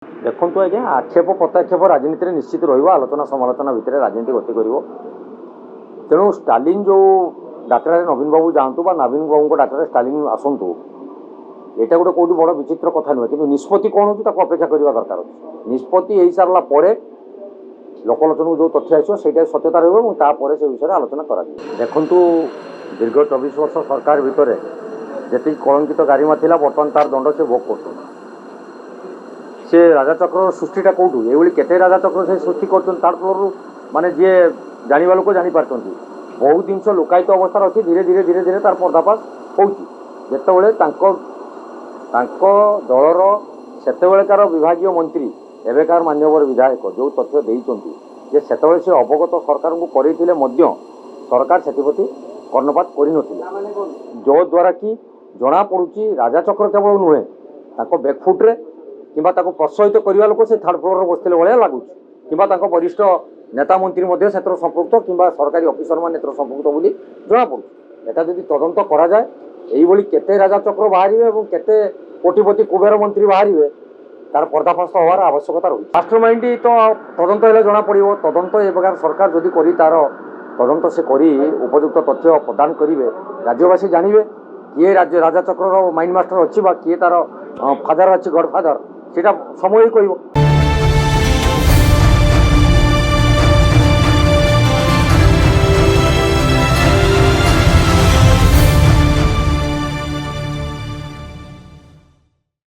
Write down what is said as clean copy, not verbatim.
देखु आज्ञा आक्षेप प्रत्याक्षेप राजनीति निश्चित रलोचना समालोचना भितर राजनीति गति कर तेणु स्टालिन जो डाकरा नवीन बाबू जातु नवीन बाबू डाकरा स्टालिन आसतु यहाँ गोटे कौटी बड़ विचित्र कथा नुहे कि निष्पत्ति कौन हो अपेक्षा करने दरकार अच्छे निष्पत्ति हो सारा लोकलोचन जो तथ्य आसो से सत्यता रहा से विषय आलोचना कर देखु दीर्घ 24 वर्ष सरकार भितर जी कलंकित गारिमा था बर्तमान तार दंड से भोग कर से राजाचक्र सृष्टिटा कौटू ये केते राजाचक्र से सृष्टि कर माने जी जाना लोक जापार बहुत जिनस लोकायित अवस्था अच्छी धीरे धीरे धीरे धीरे तार पर्दाफाश होते दलर सेतेबेलेकार विभाग मंत्री एवेकार मान्यवर विधायक जो तथ्य देते से अवगत सरकार को करते सरकार से कर्णपात कर जो द्वारा कि जना पड़ुची राजाचक्र केवल नुहे बैकफुट्रे कि प्रोत्साहित करने लोक से थर्ड फ्लोर बसते भाया लगुच कि वरिष्ठ नेता मंत्री से संपृक्त कि सरकारी अफिसर मान संपृक्त बोली जना पड़ू एटा जदि तदंत करा जाए यही केते राजाचक्र बाहर केते कोटिपति कुबेर मंत्री बाहर तार पर्दाफाश हवार आवश्यकता रही मास्टरमाइंड तो तदंत हेले जना पड़ो तदंत ए प्रकार सरकार जदि करी तार तदंत से करी उपयुक्त तथ्य प्रदान करेंगे राज्यवासी जानवे किए राजाचक्र माइंड मास्टर अच्छी किए तार फादर अच्छी गडफादर से समय ही कह।